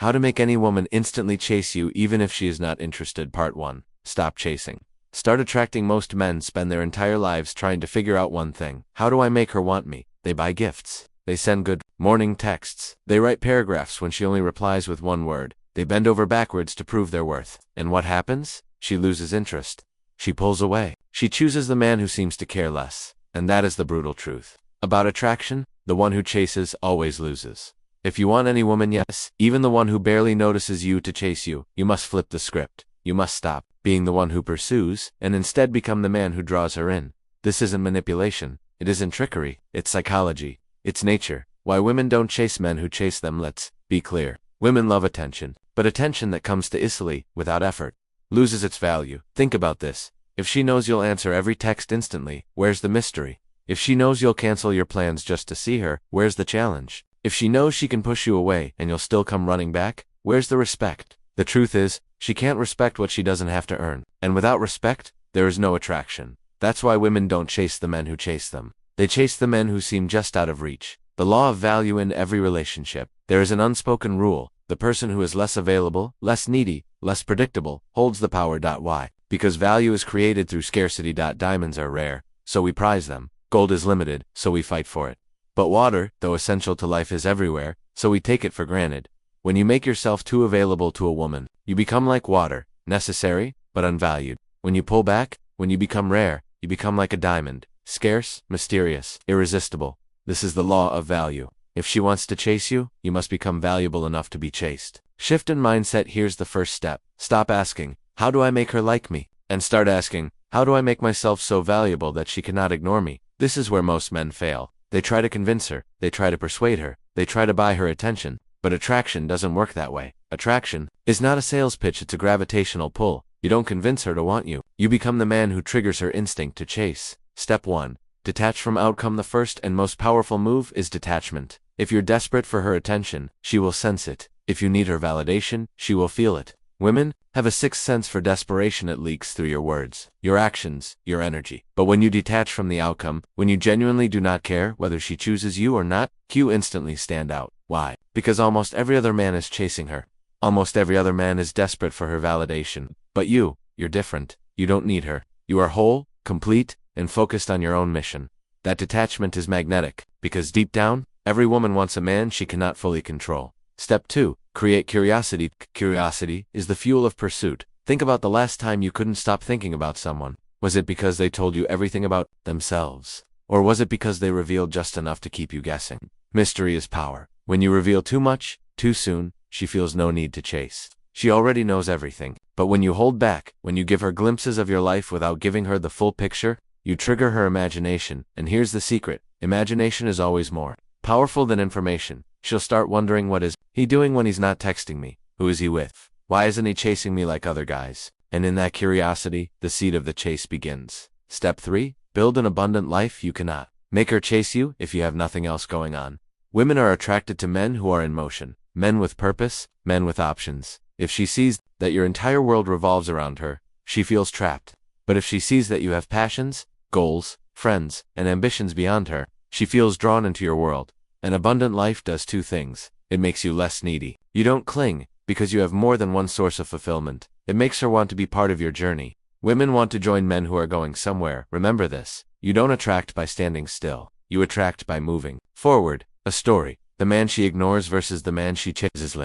How to make any woman instantly chase you even if she is not interested. Part 1. Stop chasing. Start attracting. Most men spend their entire lives trying to figure out one thing. How do I make her want me? They buy gifts. They send good morning texts. They write paragraphs when she only replies with one word. They bend over backwards to prove their worth. And what happens? She loses interest. She pulls away. She chooses the man who seems to care less. And that is the brutal truth about attraction. The one who chases always loses. If you want any woman, yes, even the one who barely notices you, to chase you, you must flip the script. You must stop being the one who pursues and instead become the man who draws her in. This isn't manipulation. It isn't trickery. It's psychology. It's nature. Why women don't chase men who chase them. Let's be clear. Women love attention, but attention that comes to easily, without effort, loses its value. Think about this. If she knows you'll answer every text instantly, where's the mystery? If she knows you'll cancel your plans just to see her, where's the challenge? If she knows she can push you away and you'll still come running back, where's the respect? The truth is, she can't respect what she doesn't have to earn. And without respect, there is no attraction. That's why women don't chase the men who chase them. They chase the men who seem just out of reach. The law of value in every relationship. There is an unspoken rule. The person who is less available, less needy, less predictable, holds the power. Why? Because value is created through scarcity. Diamonds are rare, so we prize them. Gold is limited, so we fight for it. But water, though essential to life, is everywhere, so we take it for granted. When you make yourself too available to a woman, you become like water, necessary, but unvalued. When you pull back, when you become rare, you become like a diamond, scarce, mysterious, irresistible. This is the law of value. If she wants to chase you, you must become valuable enough to be chased. Shift in mindset. Here's the first step. Stop asking, how do I make her like me? And start asking, how do I make myself so valuable that she cannot ignore me? This is where most men fail. They try to convince her, they try to persuade her, they try to buy her attention, but attraction doesn't work that way. Attraction is not a sales pitch, it's a gravitational pull. You don't convince her to want you. You become the man who triggers her instinct to chase. Step 1. Detach from outcome. The first and most powerful move is detachment. If you're desperate for her attention, she will sense it. If you need her validation, she will feel it. Women have a sixth sense for desperation. It leaks through your words, your actions, your energy. But when you detach from the outcome, when you genuinely do not care whether she chooses you or not, you instantly stand out. Why? Because almost every other man is chasing her. Almost every other man is desperate for her validation. But you're different. You don't need her. You are whole, complete, and focused on your own mission. That detachment is magnetic, because deep down, every woman wants a man she cannot fully control. Step 2. Create curiosity. Curiosity is the fuel of pursuit. Think about the last time you couldn't stop thinking about someone. Was it because they told you everything about themselves? Or was it because they revealed just enough to keep you guessing? Mystery is power. When you reveal too much, too soon, she feels no need to chase. She already knows everything. But when you hold back, when you give her glimpses of your life without giving her the full picture, you trigger her imagination. And here's the secret. Imagination is always more powerful than information. She'll start wondering, what is he doing when he's not texting me? Who is he with? Why isn't he chasing me like other guys? And in that curiosity, the seed of the chase begins. Step 3. Build an abundant life. You cannot make her chase you if you have nothing else going on. Women are attracted to men who are in motion, men with purpose, men with options. If she sees that your entire world revolves around her, she feels trapped. But if she sees that you have passions, goals, friends, and ambitions beyond her, she feels drawn into your world. An abundant life does two things. It makes you less needy. You don't cling, because you have more than one source of fulfillment. It makes her want to be part of your journey. Women want to join men who are going somewhere. Remember this. You don't attract by standing still. You attract by moving forward. A story. The man she ignores versus the man she chases.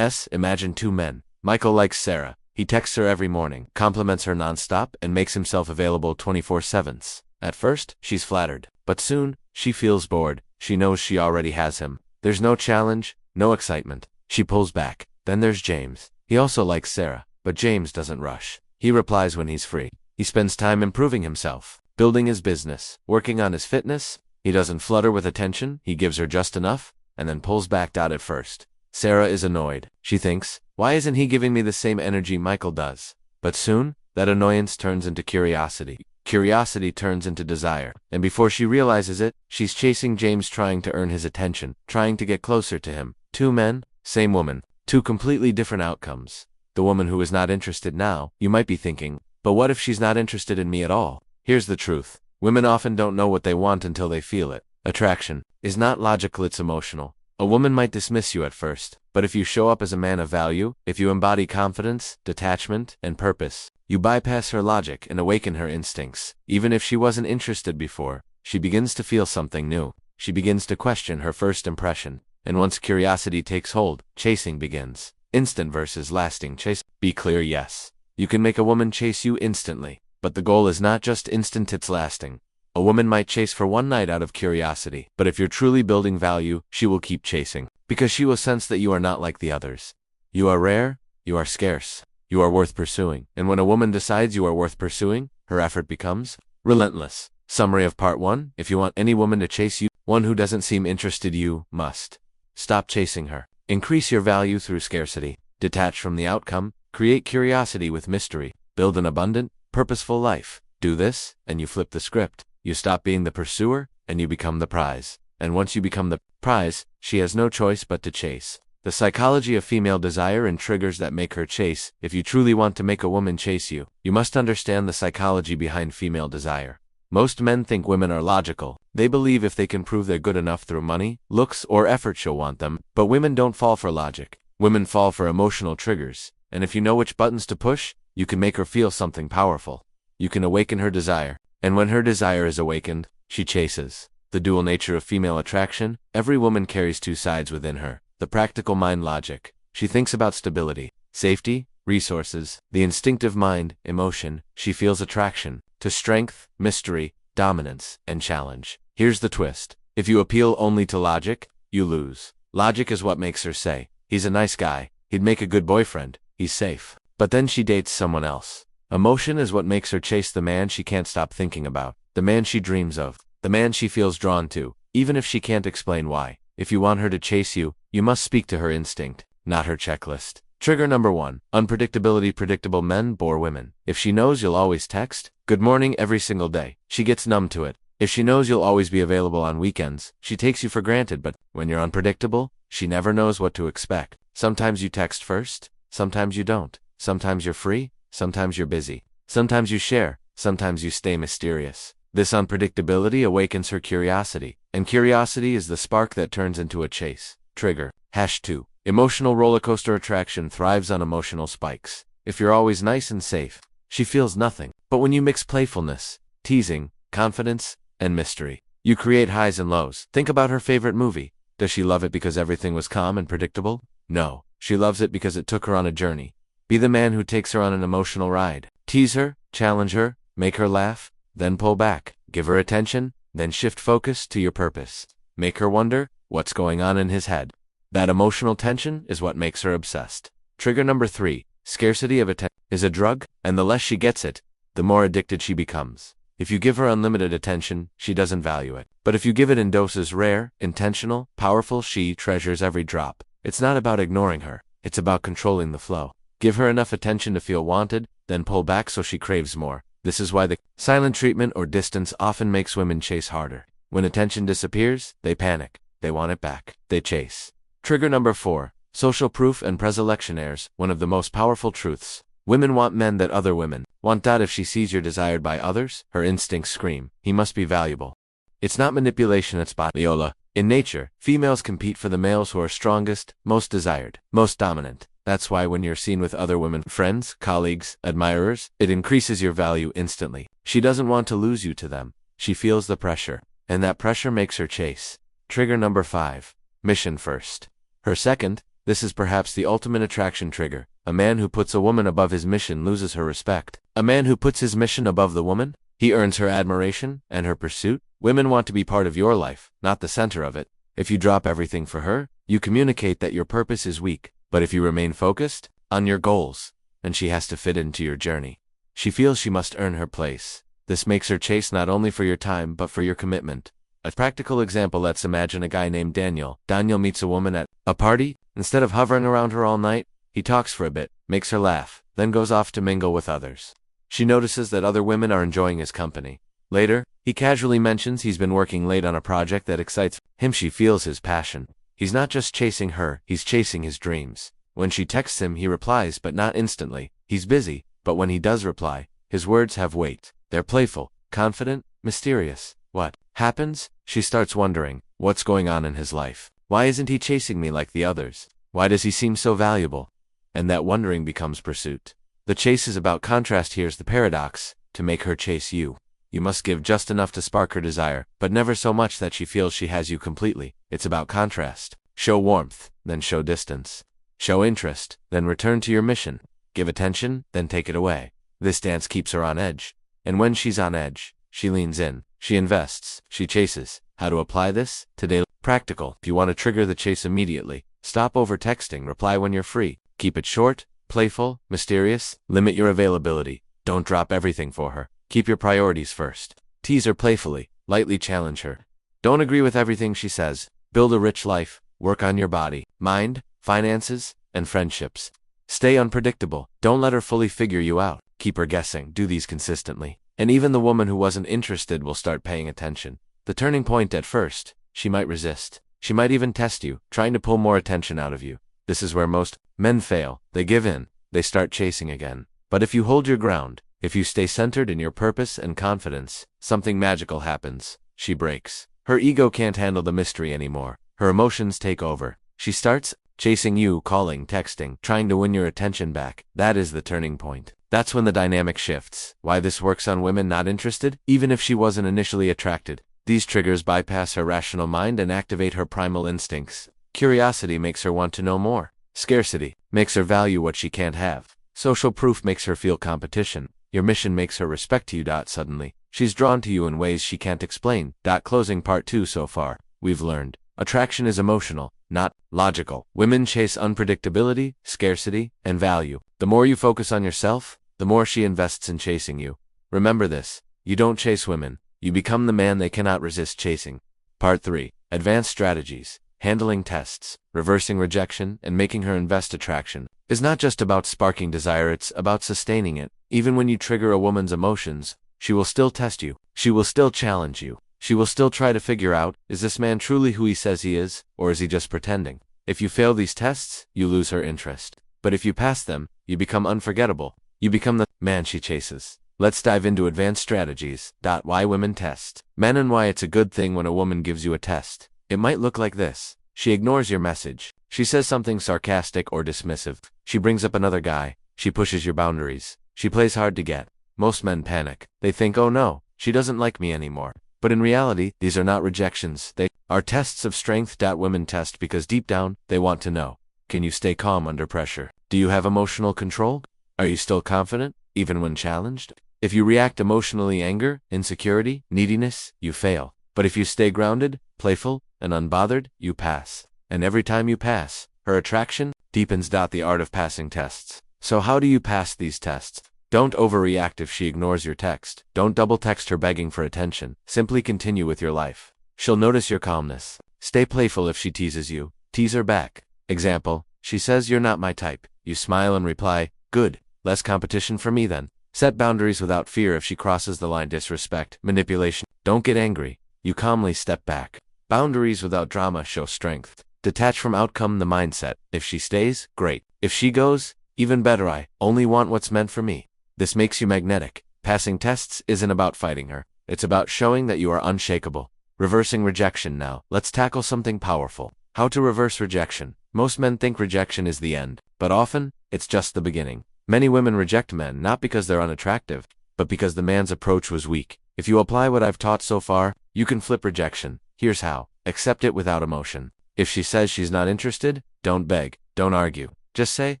Imagine two men. Michael likes Sarah. He texts her every morning, compliments her nonstop, and makes himself available 24/7. At first, she's flattered. But soon, she feels bored. She knows she already has him. There's no challenge, no excitement. She pulls back. Then there's James. He also likes Sarah, but James doesn't rush. He replies when he's free. He spends time improving himself, building his business, working on his fitness. He doesn't flutter with attention. He gives her just enough, and then pulls back. At first, Sarah is annoyed. She thinks, why isn't he giving me the same energy Michael does? But soon, that annoyance turns into curiosity. Curiosity turns into desire. And before she realizes it, she's chasing James, trying to earn his attention, trying to get closer to him. Two men, same woman, two completely different outcomes. The woman who is not interested now, you might be thinking, but what if she's not interested in me at all? Here's the truth. Women often don't know what they want until they feel it. Attraction is not logical, it's emotional. A woman might dismiss you at first, but if you show up as a man of value, if you embody confidence, detachment, and purpose, you bypass her logic and awaken her instincts. Even if she wasn't interested before, she begins to feel something new. She begins to question her first impression. And once curiosity takes hold, chasing begins. Instant versus lasting chase. Be clear, yes. You can make a woman chase you instantly, but the goal is not just instant, it's lasting. A woman might chase for one night out of curiosity, but if you're truly building value, she will keep chasing, because she will sense that you are not like the others. You are rare, you are scarce, you are worth pursuing. And when a woman decides you are worth pursuing, her effort becomes relentless. Summary of part 1. If you want any woman to chase you, one who doesn't seem interested, you must stop chasing her. Increase your value through scarcity. Detach from the outcome. Create curiosity with mystery. Build an abundant, purposeful life. Do this, and you flip the script. You stop being the pursuer, and you become the prize. And once you become the prize, she has no choice but to chase. The psychology of female desire and triggers that make her chase. If you truly want to make a woman chase you, you must understand the psychology behind female desire. Most men think women are logical. They believe if they can prove they're good enough through money, looks, or effort, she'll want them. But women don't fall for logic. Women fall for emotional triggers. And if you know which buttons to push, you can make her feel something powerful. You can awaken her desire. And when her desire is awakened, she chases. The dual nature of female attraction. Every woman carries two sides within her. The practical mind, logic. She thinks about stability, safety, resources. The instinctive mind, emotion. She feels attraction to strength, mystery, dominance, and challenge. Here's the twist. If you appeal only to logic, you lose. Logic is what makes her say, he's a nice guy, he'd make a good boyfriend, he's safe. But then she dates someone else. Emotion is what makes her chase the man she can't stop thinking about, the man she dreams of, the man she feels drawn to, even if she can't explain why. If you want her to chase you, you must speak to her instinct, not her checklist. Trigger number 1. Unpredictability. Predictable men bore women. If she knows you'll always text good morning every single day, she gets numb to it. If she knows you'll always be available on weekends, she takes you for granted. But when you're unpredictable, she never knows what to expect. Sometimes you text first, sometimes you don't. Sometimes you're free, sometimes you're busy. Sometimes you share, sometimes you stay mysterious. This unpredictability awakens her curiosity, and curiosity is the spark that turns into a chase. Trigger. #2. Emotional rollercoaster. Attraction thrives on emotional spikes. If you're always nice and safe, she feels nothing. But when you mix playfulness, teasing, confidence, and mystery, you create highs and lows. Think about her favorite movie. Does she love it because everything was calm and predictable? No, she loves it because it took her on a journey. Be the man who takes her on an emotional ride. Tease her, challenge her, make her laugh, then pull back. Give her attention, then shift focus to your purpose. Make her wonder what's going on in his head. That emotional tension is what makes her obsessed. Trigger number 3. Scarcity of attention is a drug, and the less she gets it, the more addicted she becomes. If you give her unlimited attention, she doesn't value it. But if you give it in doses, rare, intentional, powerful, she treasures every drop. It's not about ignoring her. It's about controlling the flow. Give her enough attention to feel wanted, then pull back so she craves more. This is why the silent treatment or distance often makes women chase harder. When attention disappears, they panic. They want it back. They chase. Trigger number 4. Social proof and preselectionaires. One of the most powerful truths. Women want men that other women want. If she sees you're desired by others, her instincts scream, he must be valuable. It's not manipulation, it's Viola. In nature, females compete for the males who are strongest, most desired, most dominant. That's why when you're seen with other women, friends, colleagues, admirers, it increases your value instantly. She doesn't want to lose you to them. She feels the pressure, and that pressure makes her chase. Trigger number 5. Mission first. Her second. This is perhaps the ultimate attraction trigger. A man who puts a woman above his mission loses her respect. A man who puts his mission above the woman, he earns her admiration and her pursuit. Women want to be part of your life, not the center of it. If you drop everything for her, you communicate that your purpose is weak. But if you remain focused on your goals, then she has to fit into your journey. She feels she must earn her place. This makes her chase not only for your time but for your commitment. A practical example: let's imagine a guy named Daniel. Daniel meets a woman at a party. Instead of hovering around her all night, he talks for a bit, makes her laugh, then goes off to mingle with others. She notices that other women are enjoying his company. Later, he casually mentions he's been working late on a project that excites him. She feels his passion. He's not just chasing her, he's chasing his dreams. When she texts him, he replies, but not instantly. He's busy, but when he does reply, his words have weight. They're playful, confident, mysterious. What happens? She starts wondering what's going on in his life. Why isn't he chasing me like the others? Why does he seem so valuable? And that wondering becomes pursuit. The chase is about contrast. Here's the paradox. To make her chase you, you must give just enough to spark her desire, but never so much that she feels she has you completely. It's about contrast. Show warmth, then show distance. Show interest, then return to your mission. Give attention, then take it away. This dance keeps her on edge. And when she's on edge, she leans in, she invests, she chases. How to apply this? Today, practical. If you want to trigger the chase immediately, stop over texting, reply when you're free. Keep it short, playful, mysterious. Limit your availability. Don't drop everything for her. Keep your priorities first. Tease her playfully, lightly challenge her. Don't agree with everything she says. Build a rich life. Work on your body, mind, finances, and friendships. Stay unpredictable. Don't let her fully figure you out. Keep her guessing. Do these consistently. And even the woman who wasn't interested will start paying attention. The turning point at first, she might resist. She might even test you, trying to pull more attention out of you. This is where most men fail. They give in. They start chasing again. But if you hold your ground, if you stay centered in your purpose and confidence, something magical happens. She breaks. Her ego can't handle the mystery anymore. Her emotions take over. She starts chasing you, calling, texting, trying to win your attention back. That is the turning point. That's when the dynamic shifts. Why this works on women not interested? Even if she wasn't initially attracted, these triggers bypass her rational mind and activate her primal instincts. Curiosity makes her want to know more. Scarcity makes her value what she can't have. Social proof makes her feel competition. Your mission makes her respect you. Suddenly, she's drawn to you in ways she can't explain. Closing part 2. So far, we've learned attraction is emotional, not logical. Women chase unpredictability, scarcity, and value. The more you focus on yourself, the more she invests in chasing you. Remember this, you don't chase women, you become the man they cannot resist chasing. Part 3. Advanced strategies. Handling tests, reversing rejection, and making her invest. Attraction is not just about sparking desire, it's about sustaining it. Even when you trigger a woman's emotions, she will still test you. She will still challenge you. She will still try to figure out, is this man truly who he says he is, or is he just pretending? If you fail these tests, you lose her interest. But if you pass them, you become unforgettable. You become the man she chases. Let's dive into advanced strategies. Why women test. Men, and why it's a good thing when a woman gives you a test. It might look like this. She ignores your message. She says something sarcastic or dismissive. She brings up another guy. She pushes your boundaries. She plays hard to get. Most men panic. They think, oh no, she doesn't like me anymore. But in reality, these are not rejections. They are tests of strength. Women test because deep down, they want to know. Can you stay calm under pressure? Do you have emotional control? Are you still confident, even when challenged? If you react emotionally, anger, insecurity, neediness, you fail. But if you stay grounded, playful, and unbothered, you pass. And every time you pass, her attraction deepens. The art of passing tests. So how do you pass these tests? Don't overreact if she ignores your text. Don't double text her begging for attention. Simply continue with your life. She'll notice your calmness. Stay playful if she teases you. Tease her back. Example, she says you're not my type. You smile and reply, good, less competition for me then. Set boundaries without fear if she crosses the line. Disrespect, manipulation. Don't get angry. You calmly step back. Boundaries without drama show strength. Detach from outcome. The mindset. If she stays, great. If she goes, even better. I only want what's meant for me. This makes you magnetic. Passing tests isn't about fighting her. It's about showing that you are unshakable. Reversing rejection. Now, let's tackle something powerful. How to reverse rejection. Most men think rejection is the end, but often, it's just the beginning. Many women reject men not because they're unattractive, but because the man's approach was weak. If you apply what I've taught so far, you can flip rejection. Here's how. Accept it without emotion. If she says she's not interested, don't beg, don't argue. Just say,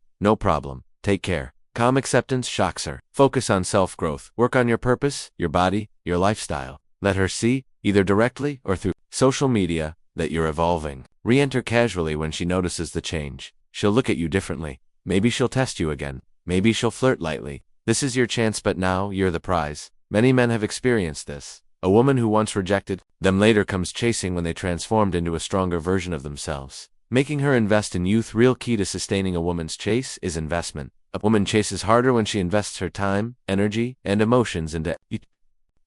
no problem, take care. Calm acceptance shocks her. Focus on self-growth. Work on your purpose, your body, your lifestyle. Let her see, either directly or through social media, that you're evolving. Re-enter casually when she notices the change. She'll look at you differently. Maybe she'll test you again. Maybe she'll flirt lightly. This is your chance, but now you're the prize. Many men have experienced this. A woman who once rejected them later comes chasing when they transformed into a stronger version of themselves. Making her invest in youth. Real key to sustaining a woman's chase is investment. A woman chases harder when she invests her time, energy, and emotions into it.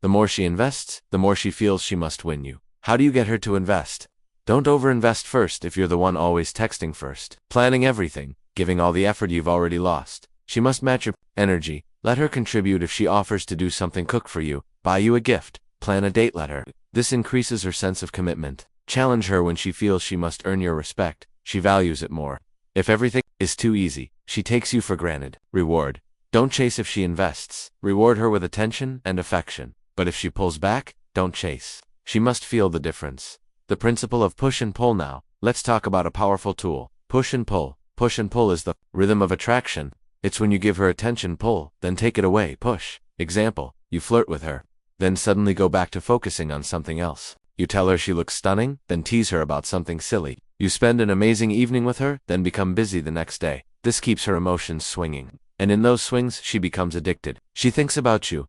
The more she invests, the more she feels she must win you. How do you get her to invest? Don't overinvest first if you're the one always texting first, planning everything, giving all the effort you've already lost. She must match your energy. Let her contribute if she offers to do something, cook for you, buy you a gift, plan a date. Let her. This increases her sense of commitment. Challenge her when she feels she must earn your respect. She values it more. If everything is too easy, she takes you for granted. Reward. Don't chase if she invests. Reward her with attention and affection. But if she pulls back, don't chase. She must feel the difference. The principle of push and pull now. Let's talk about a powerful tool. Push and pull. Push and pull is the rhythm of attraction. It's when you give her attention, pull, then take it away, push. Example, you flirt with her, then suddenly go back to focusing on something else. You tell her she looks stunning, then tease her about something silly. You spend an amazing evening with her, then become busy the next day. This keeps her emotions swinging. And in those swings, she becomes addicted. She thinks about you,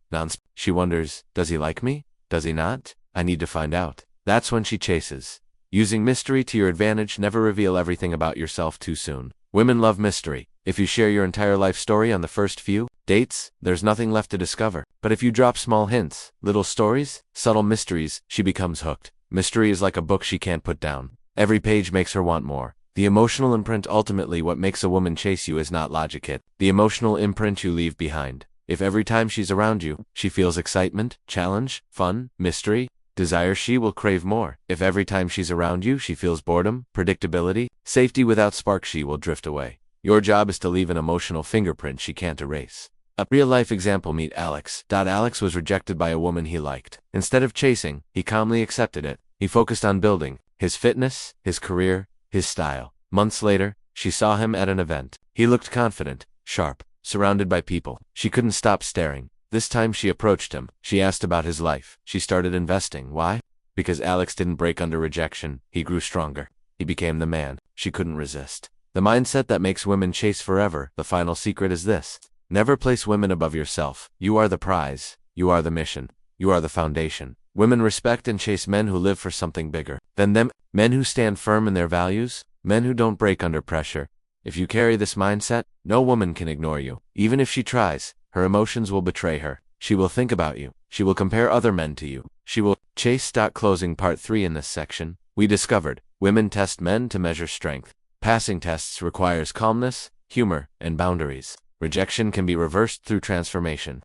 she wonders, does he like me? Does he not? I need to find out. That's when she chases. Using mystery to your advantage. Never reveal everything about yourself too soon. Women love mystery. If you share your entire life story on the first few dates, there's nothing left to discover. But if you drop small hints, little stories, subtle mysteries, she becomes hooked. Mystery is like a book she can't put down. Every page makes her want more. The emotional imprint. Ultimately, what makes a woman chase you is not logic, the emotional imprint you leave behind. If every time she's around you, she feels excitement, challenge, fun, mystery, desire, she will crave more. If every time she's around you, she feels boredom, predictability, safety without spark, she will drift away. Your job is to leave an emotional fingerprint she can't erase. A real-life example. Meet Alex. Alex was rejected by a woman he liked. Instead of chasing, he calmly accepted it. He focused on building his fitness, his career, his style. Months later, she saw him at an event. He looked confident, sharp, surrounded by people. She couldn't stop staring. This time she approached him. She asked about his life. She started investing. Why? Because Alex didn't break under rejection. He grew stronger. He became the man she couldn't resist. The mindset that makes women chase forever. The final secret is this. Never place women above yourself. You are the prize. You are the mission. You are the foundation. Women respect and chase men who live for something bigger than them. Men who stand firm in their values. Men who don't break under pressure. If you carry this mindset, no woman can ignore you. Even if she tries, her emotions will betray her. She will think about you. She will compare other men to you. She will chase. Closing part 3. In this section, we discovered women test men to measure strength. Passing tests requires calmness, humor, and boundaries. Rejection can be reversed through transformation.